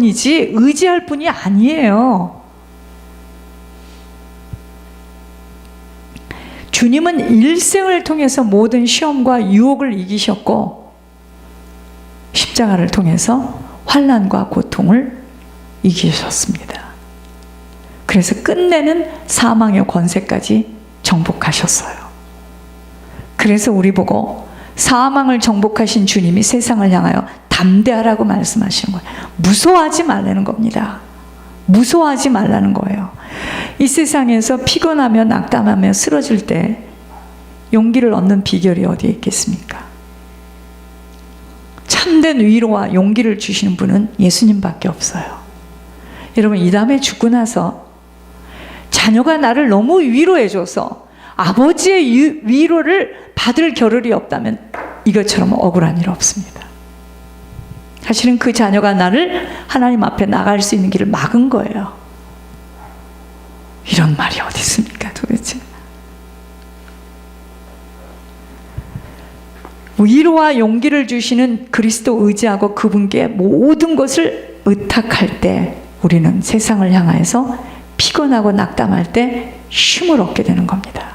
뿐이지 의지할 뿐이 아니에요. 주님은 일생을 통해서 모든 시험과 유혹을 이기셨고 십자가를 통해서 환난과 고통을 이기셨습니다. 그래서 끝내는 사망의 권세까지 정복하셨어요. 그래서 우리 보고 사망을 정복하신 주님이 세상을 향하여 담대하라고 말씀하시는 거예요. 무서워하지 말라는 겁니다. 무서워하지 말라는 거예요. 이 세상에서 피곤하며 낙담하며 쓰러질 때 용기를 얻는 비결이 어디에 있겠습니까? 참된 위로와 용기를 주시는 분은 예수님밖에 없어요. 여러분, 이 다음에 죽고 나서 자녀가 나를 너무 위로해줘서 아버지의 위로를 받을 겨를이 없다면 이것처럼 억울한 일 없습니다. 사실은 그 자녀가 나를 하나님 앞에 나갈 수 있는 길을 막은 거예요. 이런 말이 어디 있습니까 도대체? 위로와 용기를 주시는 그리스도 의지하고 그분께 모든 것을 의탁할 때 우리는 세상을 향해서 피곤하고 낙담할 때 쉼을 얻게 되는 겁니다.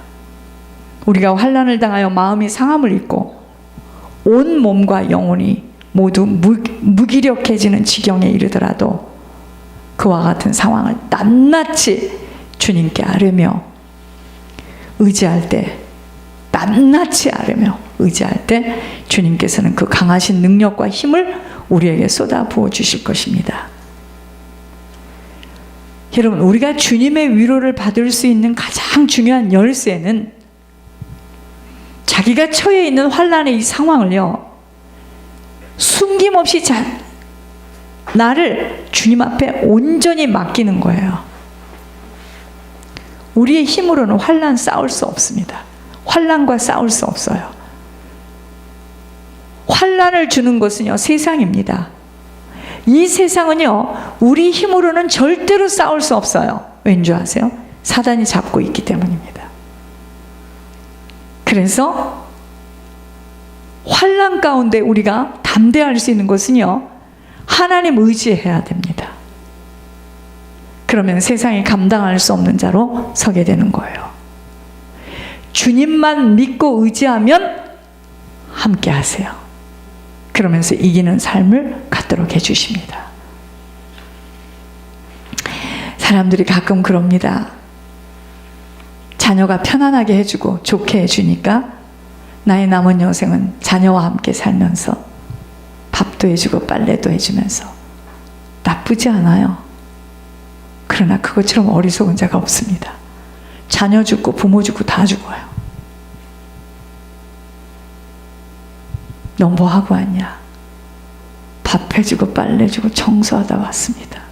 우리가 환난을 당하여 마음이 상함을 입고 온 몸과 영혼이 모두 무기력해지는 지경에 이르더라도 그와 같은 상황을 낱낱이 주님께 아뢰며 의지할 때, 낱낱이 아뢰며 의지할 때 주님께서는 그 강하신 능력과 힘을 우리에게 쏟아 부어 주실 것입니다. 여러분, 우리가 주님의 위로를 받을 수 있는 가장 중요한 열쇠는 자기가 처해 있는 환난의 이 상황을요, 숨김없이 나를 주님 앞에 온전히 맡기는 거예요. 우리의 힘으로는 환난 싸울 수 없습니다. 환난과 싸울 수 없어요. 환난을 주는 것은요, 세상입니다. 이 세상은요, 우리 힘으로는 절대로 싸울 수 없어요. 왠지 아세요? 사단이 잡고 있기 때문입니다. 그래서 환난 가운데 우리가 담대할 수 있는 것은요, 하나님 의지해야 됩니다. 그러면 세상이 감당할 수 없는 자로 서게 되는 거예요. 주님만 믿고 의지하면 함께 하세요. 그러면서 이기는 삶을 갖도록 해주십니다. 사람들이 가끔 그럽니다. 자녀가 편안하게 해주고 좋게 해주니까 나의 남은 여생은 자녀와 함께 살면서 밥도 해주고 빨래도 해주면서 나쁘지 않아요. 그러나 그것처럼 어리석은 자가 없습니다. 자녀 죽고 부모 죽고 다 죽어요. 너 뭐 하고 왔냐? 밥 해주고 빨래 해주고 청소하다 왔습니다.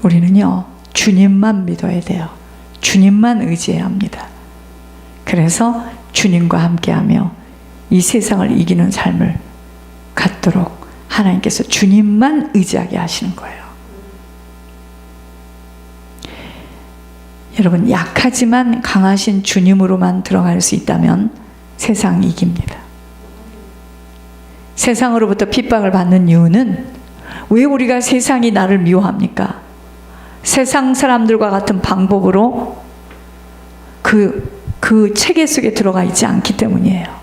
우리는요, 주님만 믿어야 돼요. 주님만 의지해야 합니다. 그래서 주님과 함께하며 이 세상을 이기는 삶을 갖도록 하나님께서 주님만 의지하게 하시는 거예요. 여러분, 약하지만 강하신 주님으로만 들어갈 수 있다면 세상 이깁니다. 세상으로부터 핍박을 받는 이유는 왜 우리가 세상이 나를 미워합니까? 세상 사람들과 같은 방법으로 그 체계 속에 들어가 있지 않기 때문이에요.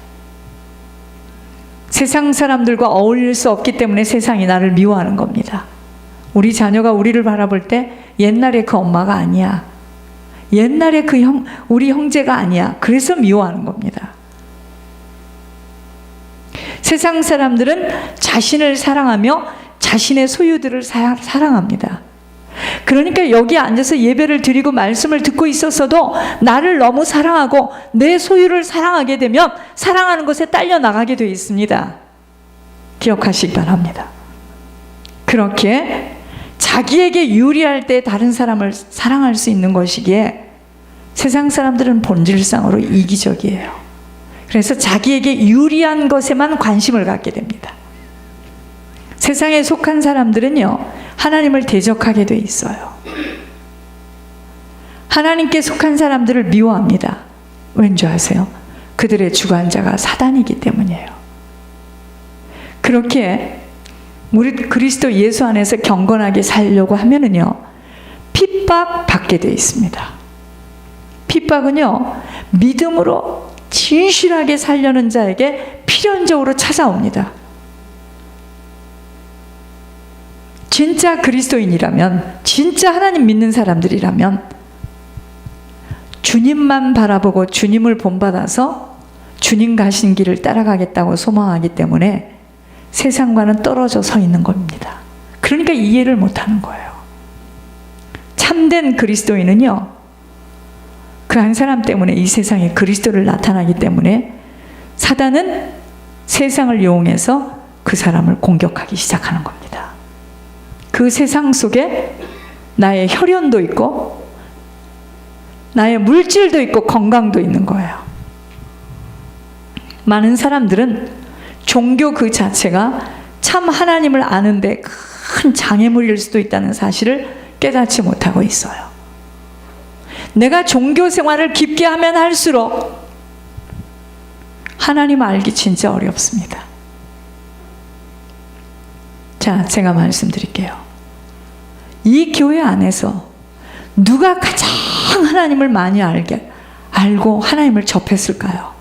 세상 사람들과 어울릴 수 없기 때문에 세상이 나를 미워하는 겁니다. 우리 자녀가 우리를 바라볼 때 옛날에 그 엄마가 아니야, 옛날에 우리 형제가 아니야, 그래서 미워하는 겁니다. 세상 사람들은 자신을 사랑하며 자신의 소유들을 사랑합니다. 그러니까 여기 앉아서 예배를 드리고 말씀을 듣고 있었어도 나를 너무 사랑하고 내 소유를 사랑하게 되면 사랑하는 것에 딸려 나가게 되어 있습니다. 기억하시기 바랍니다. 그렇게 자기에게 유리할 때 다른 사람을 사랑할 수 있는 것이기에 세상 사람들은 본질상으로 이기적이에요. 그래서 자기에게 유리한 것에만 관심을 갖게 됩니다. 세상에 속한 사람들은요, 하나님을 대적하게 돼 있어요. 하나님께 속한 사람들을 미워합니다. 왠지 아세요? 그들의 주관자가 사단이기 때문이에요. 그렇게 우리 그리스도 예수 안에서 경건하게 살려고 하면은요, 핍박 받게 되어 있습니다. 핍박은요, 믿음으로 진실하게 살려는 자에게 필연적으로 찾아옵니다. 진짜 그리스도인이라면, 진짜 하나님 믿는 사람들이라면 주님만 바라보고 주님을 본받아서 주님 가신 길을 따라가겠다고 소망하기 때문에 세상과는 떨어져 서 있는 겁니다. 그러니까 이해를 못하는 거예요. 참된 그리스도인은요, 그 한 사람 때문에 이 세상에 그리스도를 나타나기 때문에 사단은 세상을 이용해서 그 사람을 공격하기 시작하는 겁니다. 그 세상 속에 나의 혈연도 있고 나의 물질도 있고 건강도 있는 거예요. 많은 사람들은 종교 그 자체가 참 하나님을 아는데 큰 장애물일 수도 있다는 사실을 깨닫지 못하고 있어요. 내가 종교 생활을 깊게 하면 할수록 하나님 알기 진짜 어렵습니다. 자, 제가 말씀드릴게요. 이 교회 안에서 누가 가장 하나님을 많이 알고 하나님을 접했을까요?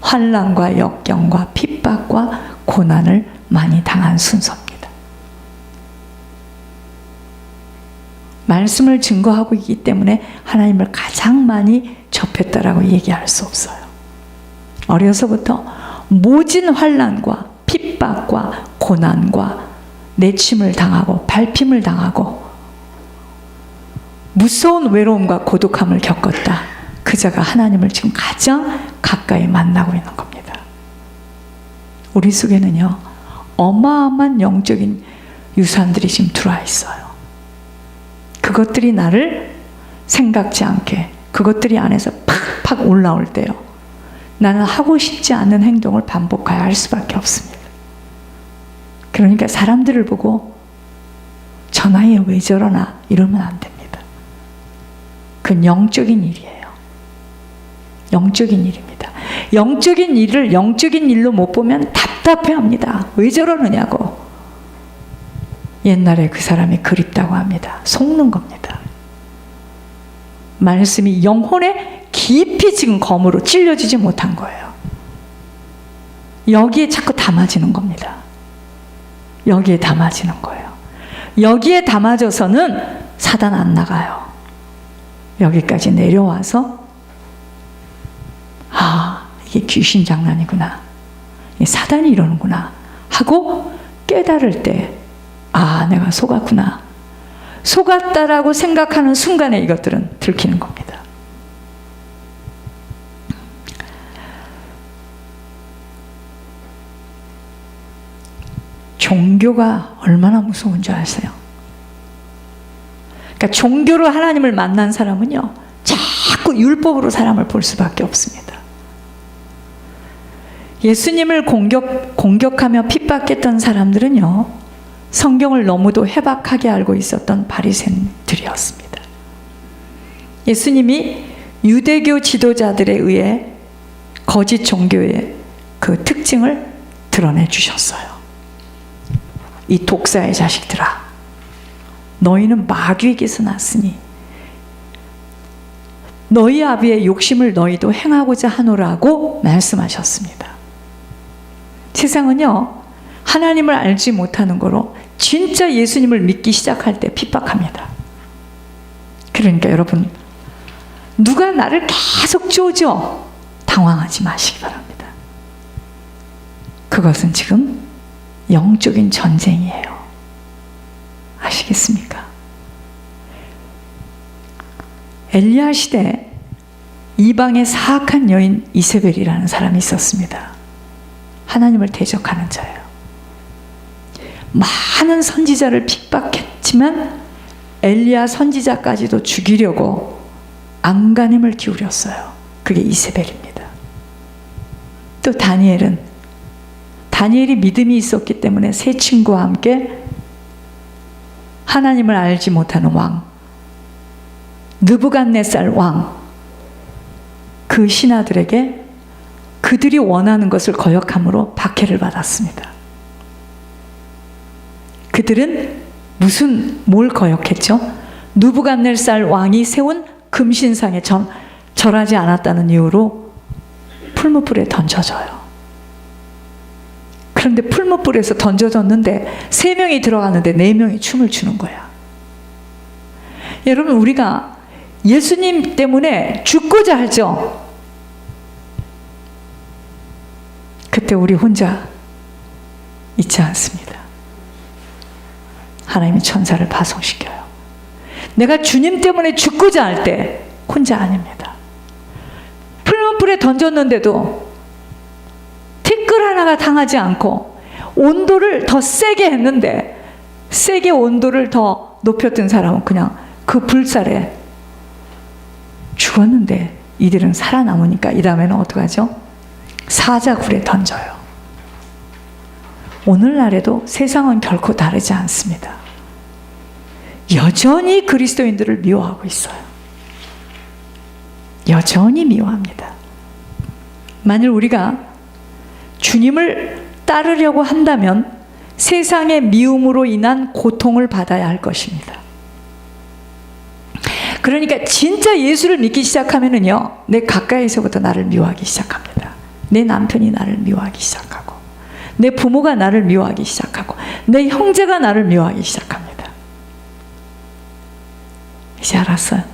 환난과 역경과 핍박과 고난을 많이 당한 순서입니다. 말씀을 증거하고 있기 때문에 하나님을 가장 많이 접했다라고 얘기할 수 없어요. 어려서부터 모진 환난과 핍박과 고난과 내침을 당하고 밟힘을 당하고 무서운 외로움과 고독함을 겪었다. 그 자가 하나님을 지금 가장 가까이 만나고 있는 겁니다. 우리 속에는요, 어마어마한 영적인 유산들이 지금 들어와 있어요. 그것들이 나를 생각지 않게, 그것들이 안에서 팍팍 올라올 때요, 나는 하고 싶지 않은 행동을 반복해야 할 수밖에 없습니다. 그러니까 사람들을 보고 저 나이에 왜 저러나 이러면 안 됩니다. 그건 영적인 일이에요. 영적인 일입니다. 영적인 일을 영적인 일로 못 보면 답답해합니다. 왜 저러느냐고. 옛날에 그 사람이 그립다고 합니다. 속는 겁니다. 말씀이 영혼에 깊이 지금 검으로 찔려지지 못한 거예요. 여기에 자꾸 담아지는 겁니다. 여기에 담아지는 거예요. 여기에 담아져서는 사단 안 나가요. 여기까지 내려와서 아, 이게 귀신 장난이구나, 이게 사단이 이러는구나 하고 깨달을 때 아, 내가 속았구나, 속았다라고 생각하는 순간에 이것들은 들키는 겁니다. 종교가 얼마나 무서운 줄 아세요? 그러니까 종교로 하나님을 만난 사람은요, 자꾸 율법으로 사람을 볼 수밖에 없습니다. 예수님을 공격하며 핍박했던 사람들은요, 성경을 너무도 해박하게 알고 있었던 바리새인들이었습니다. 예수님이 유대교 지도자들에 의해 거짓 종교의 그 특징을 드러내 주셨어요. 이 독사의 자식들아, 너희는 마귀에게서 났으니 너희 아비의 욕심을 너희도 행하고자 하노라고 말씀하셨습니다. 세상은요, 하나님을 알지 못하는 거로 진짜 예수님을 믿기 시작할 때 핍박합니다. 그러니까 여러분, 누가 나를 계속 쪼죠? 당황하지 마시기 바랍니다. 그것은 지금 영적인 전쟁이에요. 아시겠습니까? 엘리야 시대에 이방의 사악한 여인 이세벨이라는 사람이 있었습니다. 하나님을 대적하는 자예요. 많은 선지자를 핍박했지만 엘리야 선지자까지도 죽이려고 안간힘을 기울였어요. 그게 이세벨입니다. 또 다니엘이 믿음이 있었기 때문에 세 친구와 함께 하나님을 알지 못하는 왕, 느부갓네살 왕, 그 신하들에게 그들이 원하는 것을 거역함으로 박해를 받았습니다. 그들은 뭘 거역했죠? 느부갓네살 왕이 세운 금신상에 절하지 않았다는 이유로 풀무불에 던져져요. 그런데 풀무불에서 던져졌는데 3명이 들어가는데 4명이 춤을 추는 거야. 여러분, 우리가 예수님 때문에 죽고자 하죠. 그때 우리 혼자 있지 않습니다. 하나님이 천사를 파송시켜요. 내가 주님 때문에 죽고자 할 때 혼자 아닙니다. 풀무불에 던졌는데도 티끌 하나가 당하지 않고 온도를 더 세게 했는데, 세게 온도를 더 높였던 사람은 그냥 그 불살에 죽었는데, 이들은 살아남으니까 이 다음에는 어떡하죠? 사자굴에 던져요. 오늘날에도 세상은 결코 다르지 않습니다. 여전히 그리스도인들을 미워하고 있어요. 여전히 미워합니다. 만일 우리가 주님을 따르려고 한다면 세상의 미움으로 인한 고통을 받아야 할 것입니다. 그러니까 진짜 예수를 믿기 시작하면은요, 내 가까이서부터 나를 미워하기 시작합니다. 내 남편이 나를 미워하기 시작하고, 내 부모가 나를 미워하기 시작하고, 내 형제가 나를 미워하기 시작합니다. 이제 알았어요.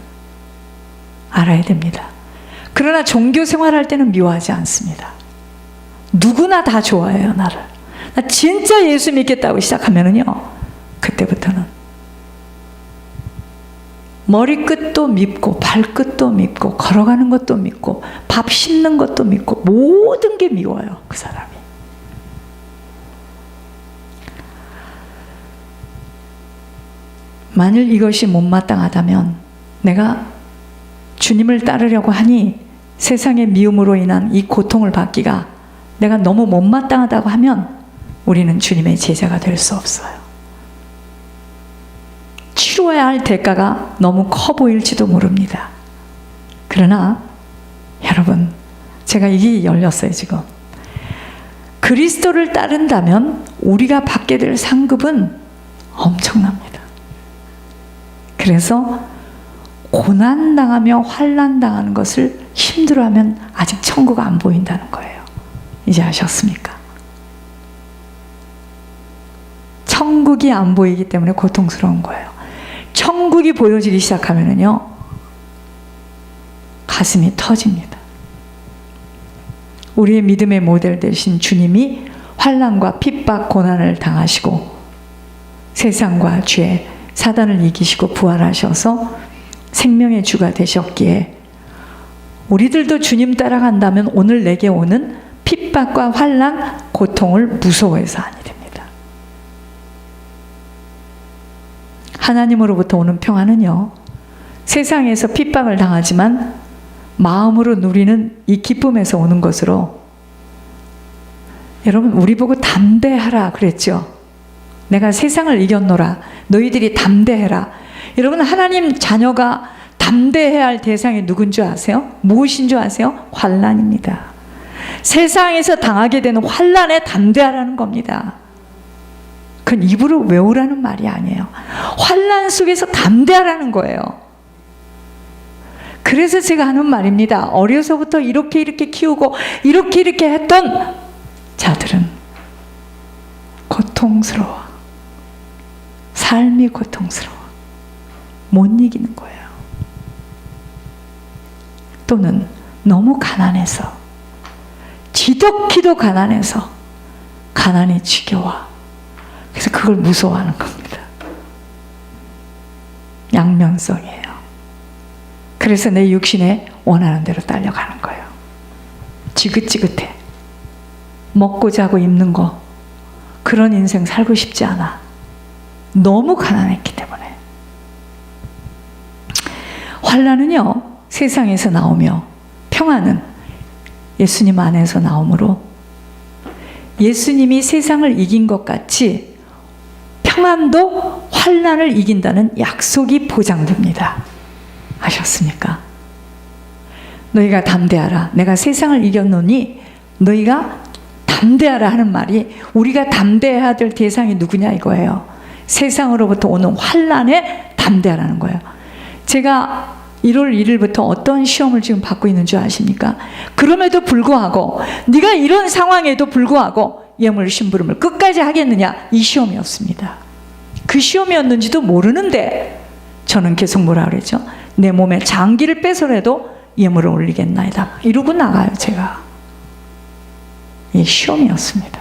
알아야 됩니다. 그러나 종교 생활할 때는 미워하지 않습니다. 누구나 다 좋아해요, 나를. 나 진짜 예수 믿겠다고 시작하면은요, 그때부터는 머리끝도 밉고 발끝도 밉고 걸어가는 것도 밉고 밥 씹는 것도 밉고 모든 게 미워요, 그 사람이. 만일 이것이 못마땅하다면, 내가 주님을 따르려고 하니 세상의 미움으로 인한 이 고통을 받기가 내가 너무 못마땅하다고 하면 우리는 주님의 제자가 될 수 없어요. 치러야 할 대가가 너무 커 보일지도 모릅니다. 그러나 여러분, 제가 이게 열렸어요, 지금. 그리스도를 따른다면 우리가 받게 될 상급은 엄청납니다. 그래서 고난당하며 환난당하는 것을 힘들어하면 아직 천국 안 보인다는 거예요. 이제 아셨습니까? 천국이 안 보이기 때문에 고통스러운 거예요. 천국이 보여지기 시작하면은요, 가슴이 터집니다. 우리의 믿음의 모델 되신 주님이 환난과 핍박, 고난을 당하시고 세상과 죄, 사단을 이기시고 부활하셔서 생명의 주가 되셨기에 우리들도 주님 따라간다면 오늘 내게 오는 핍박과 환난, 고통을 무서워해서 아니 됩니다. 하나님으로부터 오는 평안은요, 세상에서 핍박을 당하지만 마음으로 누리는 이 기쁨에서 오는 것으로, 여러분, 우리 보고 담대하라 그랬죠. 내가 세상을 이겼노라. 너희들이 담대해라. 여러분, 하나님 자녀가 담대해야 할 대상이 누군 줄 아세요? 무엇인 줄 아세요? 환난입니다. 세상에서 당하게 되는 환난에 담대하라는 겁니다. 그건 입으로 외우라는 말이 아니에요. 환난 속에서 담대하라는 거예요. 그래서 제가 하는 말입니다. 어려서부터 이렇게 키우고 이렇게 했던 자들은 고통스러워. 삶이 고통스러워. 못 이기는 거예요. 또는 너무 가난해서, 지독히도 가난해서 가난이 지겨워. 그래서 그걸 무서워하는 겁니다. 양면성이에요. 그래서 내 육신에 원하는 대로 딸려가는 거예요. 지긋지긋해. 먹고 자고 입는 거, 그런 인생 살고 싶지 않아. 너무 가난했기 때문에. 환난은요, 세상에서 나오며 평안은 예수님 안에서 나오므로 예수님이 세상을 이긴 것 같이 평안도 환난을 이긴다는 약속이 보장됩니다. 아셨습니까? 너희가 담대하라. 내가 세상을 이겼노니 너희가 담대하라 하는 말이 우리가 담대해야 될 대상이 누구냐 이거예요. 세상으로부터 오는 환난에 담대하라는 거예요. 제가 1월 1일부터 어떤 시험을 지금 받고 있는 줄 아십니까? 그럼에도 불구하고 네가 이런 상황에도 불구하고 예물 심부름을 끝까지 하겠느냐, 이 시험이었습니다. 그 시험이었는지도 모르는데 저는 계속 뭐라 그랬죠? 내 몸에 장기를 빼서라도 예물을 올리겠나이다, 이러고 나가요. 제가 이 시험이었습니다.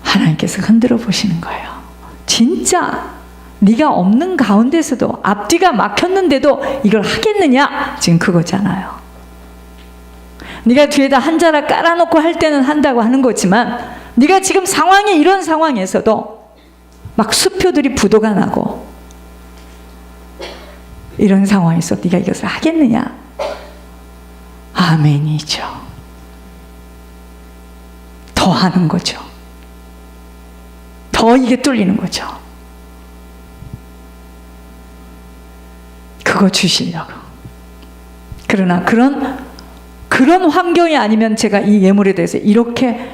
하나님께서 흔들어 보시는 거예요. 진짜 네가 없는 가운데서도 앞뒤가 막혔는데도 이걸 하겠느냐, 지금 그거잖아요. 네가 뒤에다 한 자락 깔아놓고 할 때는 한다고 하는 거지만 네가 지금 상황이 이런 상황에서도 막 수표들이 부도가 나고 이런 상황에서 네가 이것을 하겠느냐? 아멘이죠. 더 하는 거죠. 더 이게 뚫리는 거죠. 그거 주시려고. 그러나 그런 환경이 아니면 제가 이 예물에 대해서 이렇게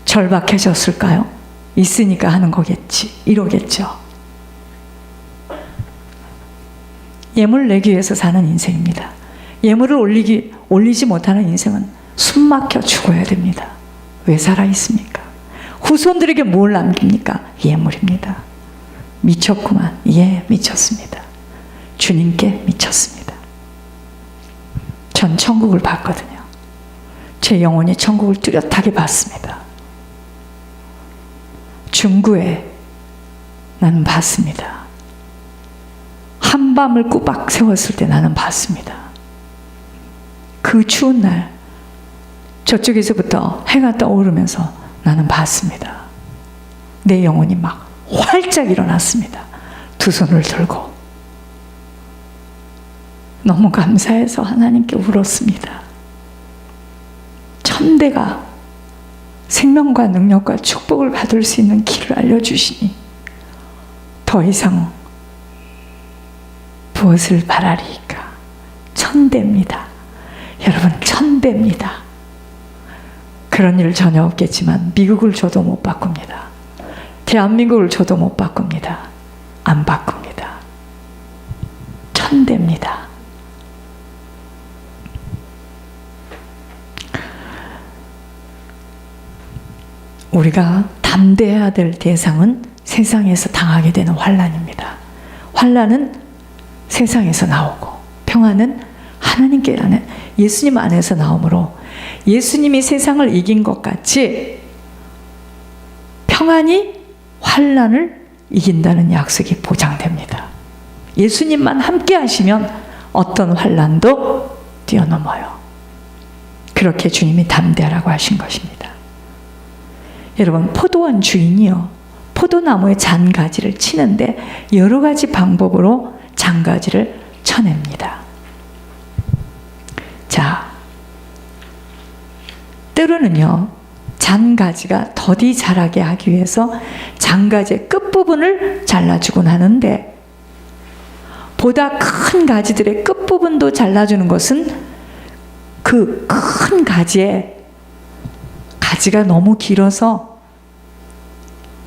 절박해졌을까요? 있으니까 하는 거겠지, 이러겠죠. 예물 내기 위해서 사는 인생입니다. 예물을 올리지 못하는 인생은 숨 막혀 죽어야 됩니다. 왜 살아 있습니까? 후손들에게 뭘 남깁니까? 예물입니다. 미쳤구만. 예, 미쳤습니다. 주님께 미쳤습니다. 전 천국을 봤거든요. 제 영혼이 천국을 뚜렷하게 봤습니다. 중구에 나는 봤습니다. 한밤을 꼬박 세웠을 때 나는 봤습니다. 그 추운 날 저쪽에서부터 해가 떠오르면서 나는 봤습니다. 내 영혼이 막 활짝 일어났습니다. 두 손을 들고 너무 감사해서 하나님께 울었습니다. 천대가 생명과 능력과 축복을 받을 수 있는 길을 알려주시니 더 이상 무엇을 바라리까? 천대입니다. 여러분, 천대입니다. 그런 일 전혀 없겠지만 미국을 줘도 못 바꿉니다. 대한민국을 줘도 못 바꿉니다. 안 바꿉니다. 천대입니다. 우리가 담대해야 될 대상은 세상에서 당하게 되는 환난입니다. 환난은 세상에서 나오고 평안은 하나님께 안에 예수님 안에서 나오므로 예수님이 세상을 이긴 것 같이 평안이 환난을 이긴다는 약속이 보장됩니다. 예수님만 함께 하시면 어떤 환난도 뛰어넘어요. 그렇게 주님이 담대하라고 하신 것입니다. 여러분, 포도원 주인이요, 포도나무의 잔가지를 치는데 여러 가지 방법으로 잔가지를 쳐냅니다. 자, 때로는요, 잔가지가 더디 자라게 하기 위해서 잔가지의 끝부분을 잘라주곤 하는데, 보다 큰 가지들의 끝부분도 잘라주는 것은 그 큰 가지가 너무 길어서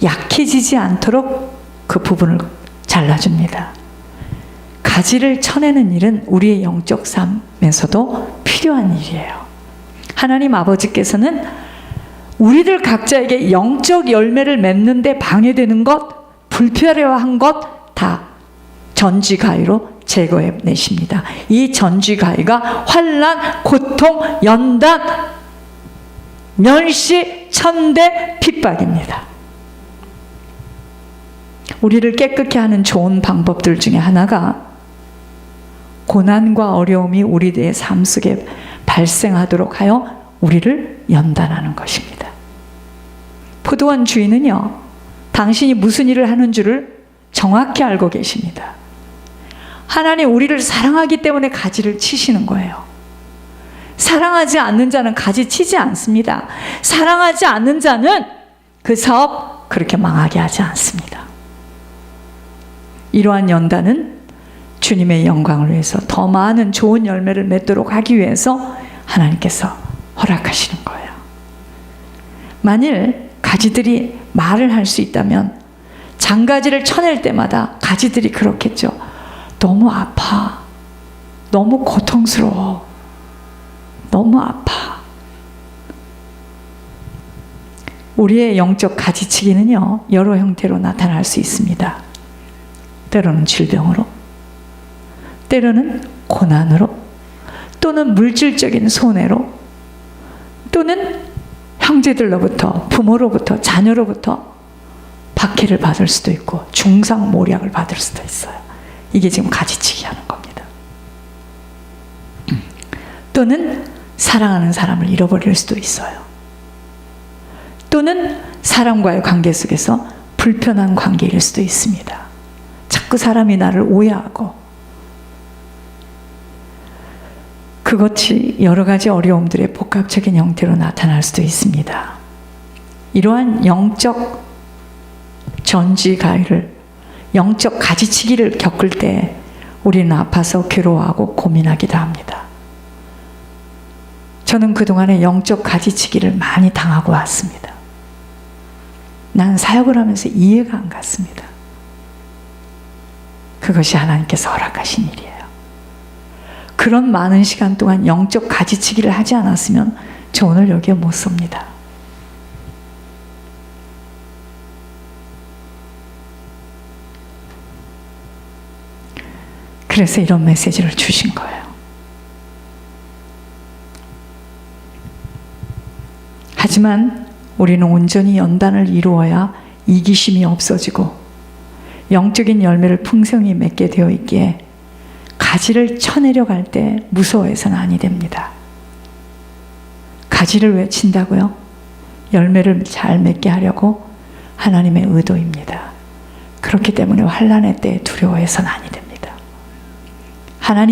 약해지지 않도록 그 부분을 잘라줍니다. 가지를 쳐내는 일은 우리의 영적 삶에서도 필요한 일이에요. 하나님 아버지께서는 우리들 각자에게 영적 열매를 맺는 데 방해되는 것, 불필요한 것 다 전지가위로 제거해 내십니다. 이 전지가위가 환난, 고통, 연단, 멸시, 천대, 핍박입니다. 우리를 깨끗게 하는 좋은 방법들 중에 하나가 고난과 어려움이 우리의 삶 속에 발생하도록 하여 우리를 연단하는 것입니다. 포도원 주인은요, 당신이 무슨 일을 하는 줄을 정확히 알고 계십니다. 하나님 우리를 사랑하기 때문에 가지를 치시는 거예요. 사랑하지 않는 자는 가지 치지 않습니다. 사랑하지 않는 자는 그 사업 그렇게 망하게 하지 않습니다. 이러한 연단은 주님의 영광을 위해서 더 많은 좋은 열매를 맺도록 하기 위해서 하나님께서 허락하시는 거예요. 만일 가지들이 말을 할 수 있다면 장가지를 쳐낼 때마다 가지들이 그렇겠죠. 너무 아파. 너무 고통스러워. 너무 아파. 우리의 영적 가지치기는요, 여러 형태로 나타날 수 있습니다. 때로는 질병으로, 때로는 고난으로, 또는 물질적인 손해로, 또는 형제들로부터, 부모로부터, 자녀로부터 박해를 받을 수도 있고 중상모략을 받을 수도 있어요. 이게 지금 가지치기 하는 겁니다. 또는 사랑하는 사람을 잃어버릴 수도 있어요. 또는 사람과의 관계 속에서 불편한 관계일 수도 있습니다. 자꾸 사람이 나를 오해하고, 그것이 여러 가지 어려움들의 복합적인 형태로 나타날 수도 있습니다. 이러한 영적 전지가위를, 영적 가지치기를 겪을 때 우리는 아파서 괴로워하고 고민하기도 합니다. 저는 그동안에 영적 가지치기를 많이 당하고 왔습니다. 나는 사역을 하면서 이해가 안 갔습니다. 그것이 하나님께서 허락하신 일이에요. 그런 많은 시간 동안 영적 가지치기를 하지 않았으면 저 오늘 여기에 못 섭니다. 그래서 이런 메시지를 주신 거예요. 하지만 우리는 온전히 연단을 이루어야 이기심이 없어지고 영적인 열매를 풍성히 맺게 되어 있기에 가지를 쳐내려갈 때 무서워해서는 아니 됩니다. 가지를 왜 친다고요? 열매를 잘 맺게 하려고 하나님의 의도입니다. 그렇기 때문에 환난의 때에 두려워해서는 아니 됩니다. 하나님